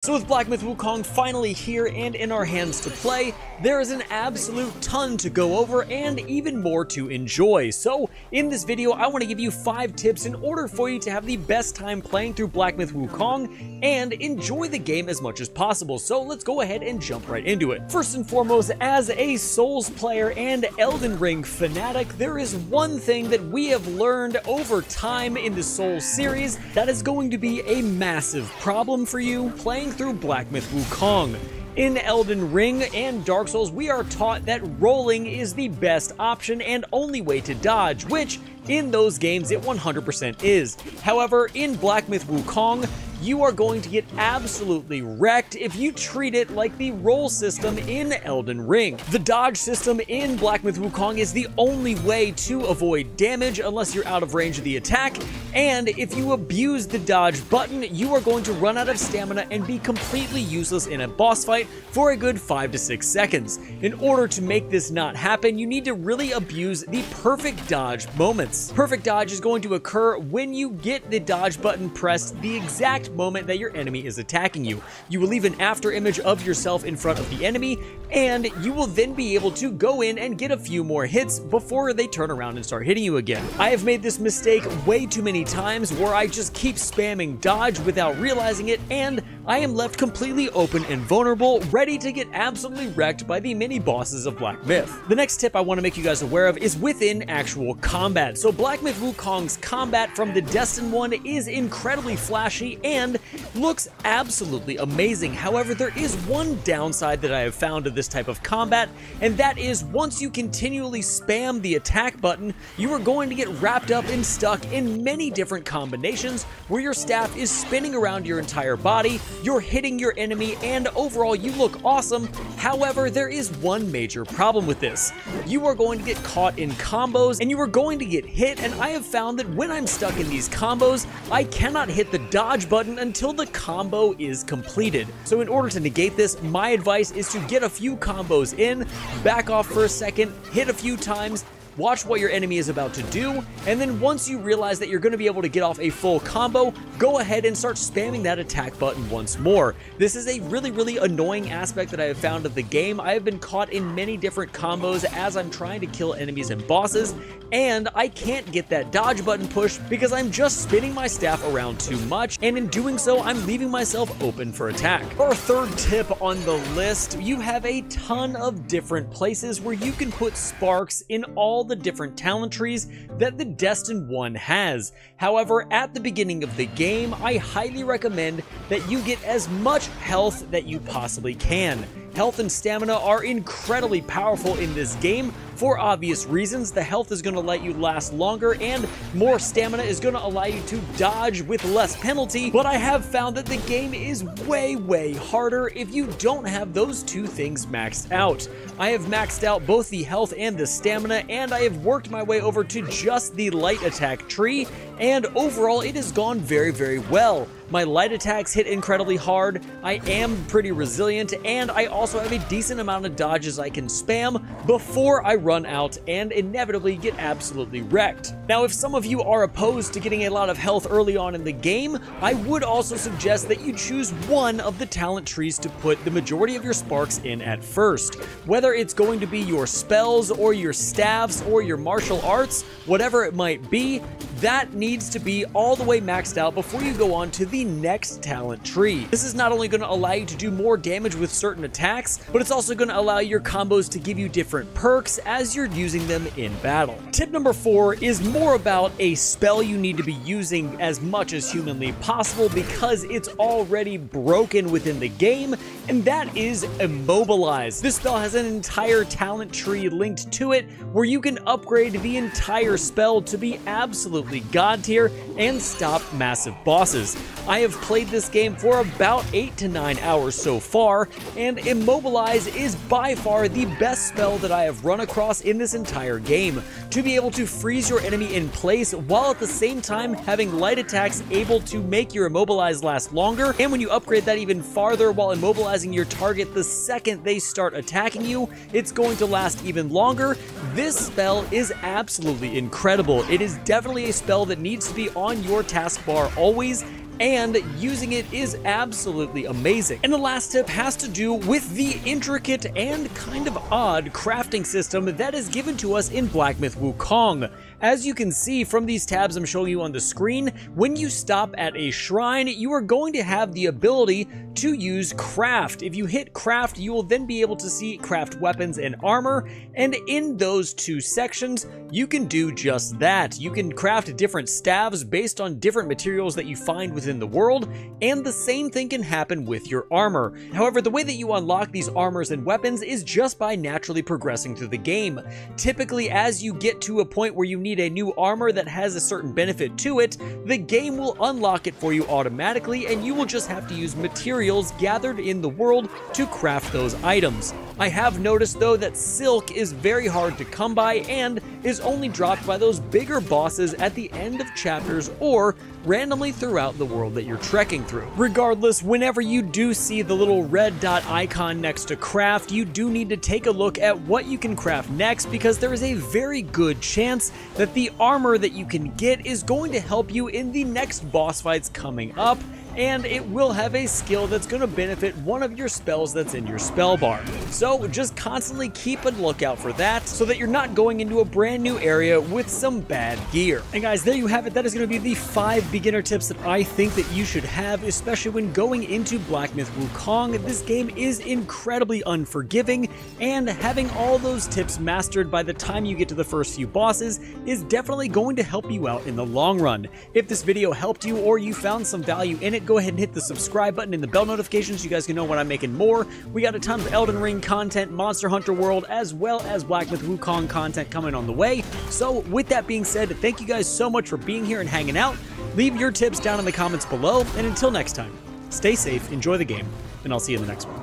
So with Black Myth Wukong finally here and in our hands to play, there is an absolute ton to go over and even more to enjoy. So in this video, I want to give you 5 tips in order for you to have the best time playing through Black Myth Wukong and enjoy the game as much as possible. So let's go ahead and jump right into it. First and foremost, as a Souls player and Elden Ring fanatic, there is one thing that we have learned over time in the Souls series that is going to be a massive problem for you playing through Black Myth Wukong. In Elden Ring and Dark Souls, we are taught that rolling is the best option and only way to dodge, which in those games it 100% is. However, in Black Myth Wukong, you are going to get absolutely wrecked if you treat it like the roll system in Elden Ring. The dodge system in Black Myth Wukong is the only way to avoid damage unless you're out of range of the attack, and if you abuse the dodge button, you are going to run out of stamina and be completely useless in a boss fight for a good 5 to 6 seconds. In order to make this not happen, you need to really abuse the perfect dodge moments. Perfect dodge is going to occur when you get the dodge button pressed the exact moment that your enemy is attacking you. You will leave an after image of yourself in front of the enemy, and you will then be able to go in and get a few more hits before they turn around and start hitting you again. I have made this mistake way too many times where I just keep spamming dodge without realizing it, and I am left completely open and vulnerable, ready to get absolutely wrecked by the mini bosses of Black Myth. The next tip I want to make you guys aware of is within actual combat. So Black Myth Wukong's combat from the Destined one is incredibly flashy and looks absolutely amazing. However, there is one downside that I have found to this type of combat, and that is once you continually spam the attack button, you are going to get wrapped up and stuck in many different combinations where your staff is spinning around your entire body, you're hitting your enemy, and overall you look awesome. However, there is one major problem with this. You are going to get caught in combos and you are going to get hit, and I have found that when I'm stuck in these combos, I cannot hit the dodge button until the combo is completed. So in order to negate this, my advice is to get a few combos in, back off for a second, hit a few times, watch what your enemy is about to do, and then once you realize that you're going to be able to get off a full combo, go ahead and start spamming that attack button once more. This is a really annoying aspect that I have found of the game. I have been caught in many different combos as I'm trying to kill enemies and bosses, and I can't get that dodge button push because I'm just spinning my staff around too much, and in doing so, I'm leaving myself open for attack. For our third tip on the list, you have a ton of different places where you can put sparks in all the different talent trees that the Destined one has. However, at the beginning of the game, I highly recommend that you get as much health that you possibly can. Health and stamina are incredibly powerful in this game for obvious reasons. The health is going to let you last longer, and more stamina is going to allow you to dodge with less penalty, but I have found that the game is way harder if you don't have those two things maxed out. I have maxed out both the health and the stamina, and I have worked my way over to just the light attack tree, and overall it has gone very well. My light attacks hit incredibly hard, I am pretty resilient, and I also have a decent amount of dodges I can spam before I run out and inevitably get absolutely wrecked. Now, if some of you are opposed to getting a lot of health early on in the game, I would also suggest that you choose one of the talent trees to put the majority of your sparks in at first. Whether it's going to be your spells or your staffs or your martial arts, whatever it might be, that needs to be all the way maxed out before you go on to the next talent tree. This is not only going to allow you to do more damage with certain attacks, but it's also going to allow your combos to give you different perks as you're using them in battle. Tip number 4 is more about a spell you need to be using as much as humanly possible because it's already broken within the game, and that is Immobilize. This spell has an entire talent tree linked to it where you can upgrade the entire spell to be absolutely god tier and stop massive bosses. I have played this game for about 8 to 9 hours so far, and Immobilize is by far the best spell that I have run across in this entire game. To be able to freeze your enemy in place while at the same time having light attacks able to make your Immobilize last longer, and when you upgrade that even farther while immobilizing your target the second they start attacking you, it's going to last even longer. This spell is absolutely incredible. It is definitely a spell that needs to be on your taskbar always, and using it is absolutely amazing. And the last tip has to do with the intricate and kind of odd crafting system that is given to us in Black Myth Wukong. As you can see from these tabs I'm showing you on the screen, when you stop at a shrine, you are going to have the ability to use craft. If you hit craft, you will then be able to see craft weapons and armor, and in those two sections, you can do just that. You can craft different staves based on different materials that you find within the world, and the same thing can happen with your armor. However, the way that you unlock these armors and weapons is just by naturally progressing through the game. Typically, as you get to a point where you need a new armor that has a certain benefit to it, the game will unlock it for you automatically, and you will just have to use materials gathered in the world to craft those items. I have noticed though that silk is very hard to come by and is only dropped by those bigger bosses at the end of chapters or randomly throughout the world that you're trekking through. Regardless, whenever you do see the little red dot icon next to craft, you do need to take a look at what you can craft next, because there is a very good chance that the armor that you can get is going to help you in the next boss fights coming up, and it will have a skill that's going to benefit one of your spells that's in your spell bar. So just constantly keep a lookout for that so that you're not going into a brand new area with some bad gear. And guys, there you have it. That is going to be the 5 beginner tips that I think that you should have, especially when going into Black Myth Wukong. This game is incredibly unforgiving, and having all those tips mastered by the time you get to the first few bosses is definitely going to help you out in the long run. If this video helped you or you found some value in it, go ahead and hit the subscribe button and the bell notifications so you guys can know when I'm making more. We got a ton of Elden Ring content, Monster Hunter World, as well as Black Myth Wukong content coming on the way. So with that being said, thank you guys so much for being here and hanging out. Leave your tips down in the comments below, and until next time, stay safe, enjoy the game, and I'll see you in the next one.